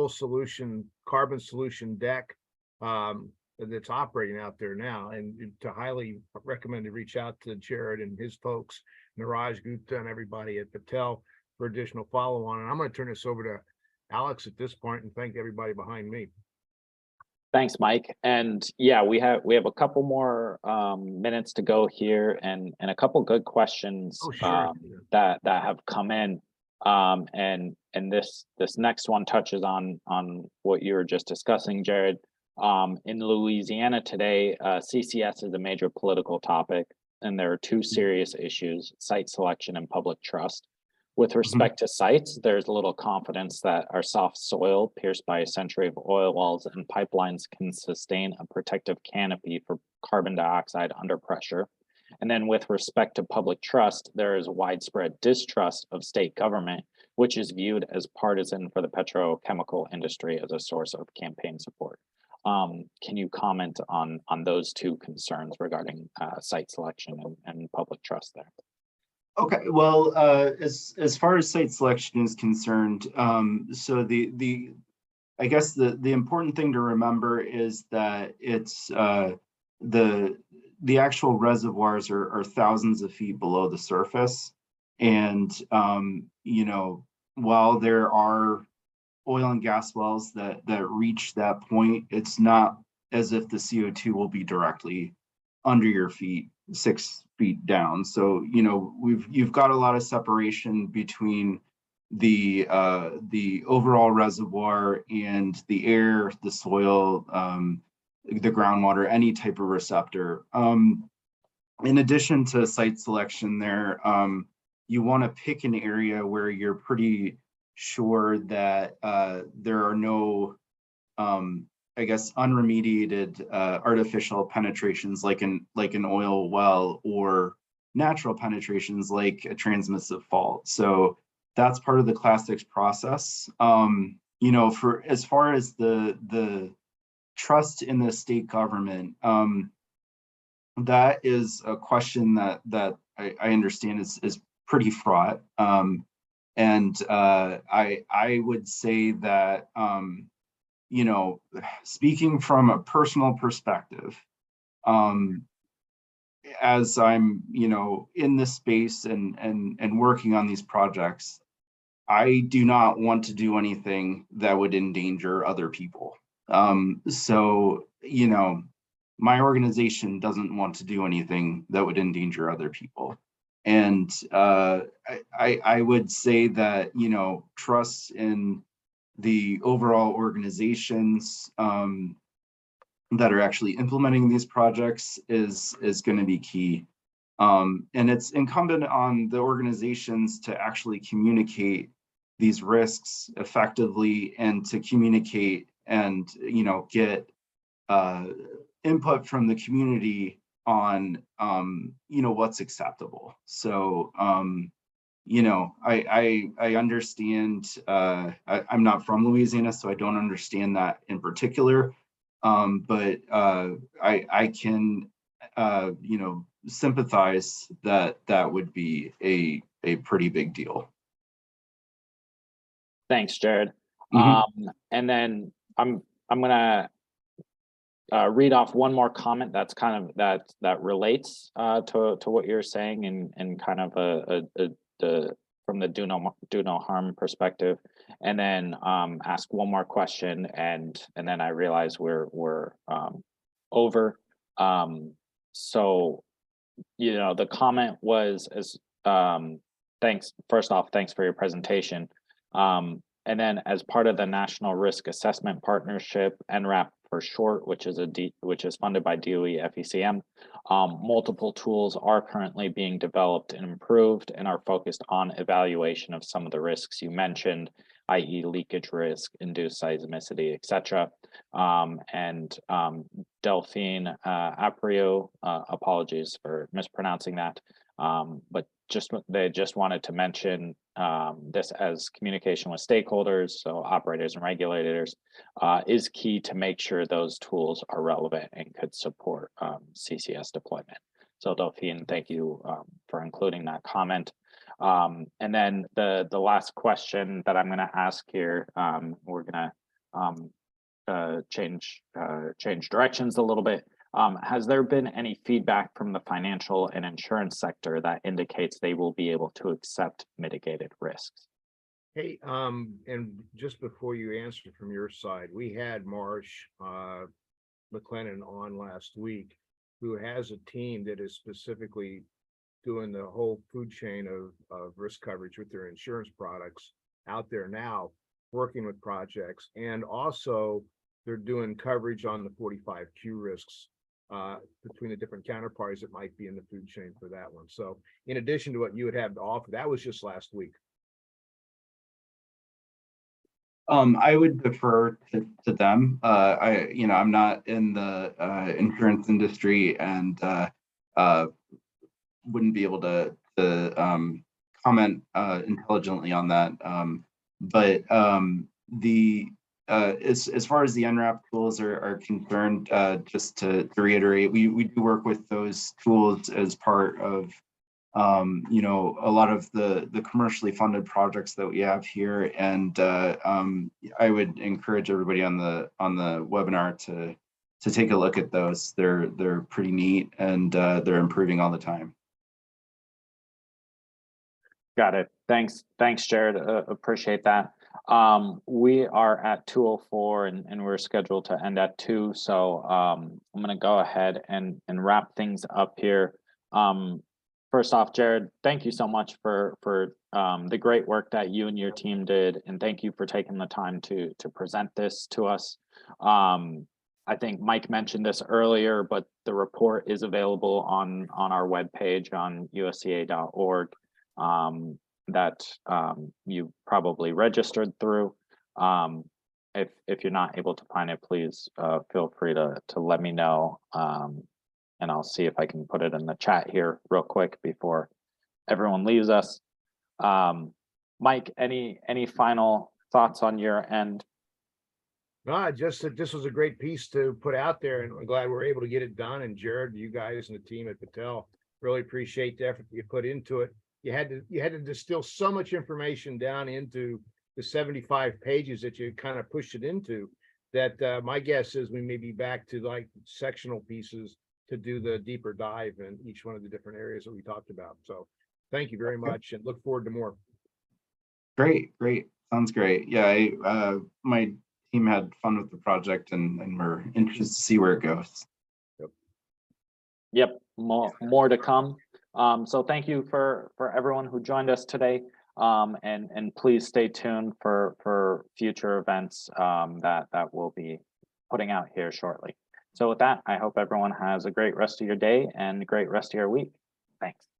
solution, carbon solution deck that's operating out there now, and to highly recommend to reach out to Jared and his folks, Niraj Gupta and everybody at Battelle for additional follow on. And I'm going to turn this over to Alex at this point and thank everybody behind me.
Thanks, Mike. And yeah, we have a couple more minutes to go here, and a couple good questions that have come in. And this next one touches on what you were just discussing, Jared. In Louisiana today, CCS is a major political topic, and there are two serious issues: site selection and public trust. With respect to sites, there's little confidence that our soft soil, pierced by a century of oil wells and pipelines, can sustain a protective canopy for carbon dioxide under pressure. And then with respect to public trust, there is widespread distrust of state government, which is viewed as partisan for the petrochemical industry as a source of campaign support. Can you comment on those two concerns regarding site selection and public trust there?
Okay, well, as far as site selection is concerned, so I guess the important thing to remember is that it's the actual reservoirs are thousands of feet below the surface, and while there are oil and gas wells that reach that point, it's not as if the CO2 will be directly under your feet, 6 feet down. So you've got a lot of separation between the overall reservoir and the air, the soil, the groundwater, any type of receptor. In addition to site selection there, you want to pick an area where you're pretty sure that there are no I guess unremediated artificial penetrations like an oil well or natural penetrations like a transmissive fault. So that's part of the Class 6 process. You know, for as far as the trust in the state government, that is a question that I understand is pretty fraught. And I would say that, you know, speaking from a personal perspective, as I'm, you know, in this space and working on these projects, I do not want to do anything that would endanger other people. So, you know, my organization doesn't want to do anything that would endanger other people. And I would say that, you know, trust in the overall organizations that are actually implementing these projects is going to be key. And it's incumbent on the organizations to actually communicate these risks effectively and to communicate and, you know, get input from the community on, you know, what's acceptable. So, you know, I understand, I'm not from Louisiana, so I don't understand that in particular. But I can, you know, sympathize that that would be a pretty big deal.
Thanks, Jared. And then I'm gonna read off one more comment that's kind of that relates to what you're saying and kind of the from the do no harm perspective, and then ask one more question, and then I realize we're over. So, you know, the comment was as thanks, first off, thanks for your presentation. And then as part of the National Risk Assessment Partnership, NRAP for short, which is funded by DOE FECM, multiple tools are currently being developed and improved and are focused on evaluation of some of the risks you mentioned, i.e. leakage risk, induced seismicity, etc. And Delphine Aprio, apologies for mispronouncing that, but they just wanted to mention this as communication with stakeholders, so operators and regulators, is key to make sure those tools are relevant and could support CCS deployment. So Delphine, thank you for including that comment. And then the last question that I'm going to ask here, we're going to change directions a little bit. Has there been any feedback from the financial and insurance sector that indicates they will be able to accept mitigated risks?
Hey, and just before you answer from your side, we had Marsh McLennan on last week, who has a team that is specifically doing the whole food chain of risk coverage with their insurance products out there now, working with projects, and also they're doing coverage on the 45Q risks between the different counterparties that might be in the food chain for that one. So in addition to what you would have to offer, that was just last week.
I would defer to them. You know, I'm not in the insurance industry and wouldn't be able to comment intelligently on that. But as far as the NRAP tools are concerned, just to reiterate, we do work with those tools as part of you know, a lot of the commercially funded projects that we have here, and I would encourage everybody on the webinar to take a look at those. They're pretty neat, and they're improving all the time.
Got it. Thanks, Jared. Appreciate that. We are at 2:04 and we're scheduled to end at 2. So I'm going to go ahead and wrap things up here. First off, Jared, thank you so much for the great work that you and your team did, and thank you for taking the time to present this to us. I think Mike mentioned this earlier, but the report is available on our webpage on USEA.org. That you probably registered through. If you're not able to find it, please feel free to let me know, and I'll see if I can put it in the chat here real quick before everyone leaves us. Mike, any final thoughts on your end?
No, just that this was a great piece to put out there, and I'm glad we're able to get it done. And Jared, you guys and the team at Patel really appreciate the effort that you put into it. You had to distill so much information down into the 75 pages that you kind of pushed it into, that my guess is we may be back to like sectional pieces to do the deeper dive in each one of the different areas that we talked about. So thank you very much, and look forward to more.
Great. Sounds great. Yeah, my team had fun with the project, and we're interested to see where it goes.
Yep, more to come. So thank you for everyone who joined us today. And please stay tuned for future events that we'll be putting out here shortly. So with that, I hope everyone has a great rest of your day and a great rest of your week. Thanks.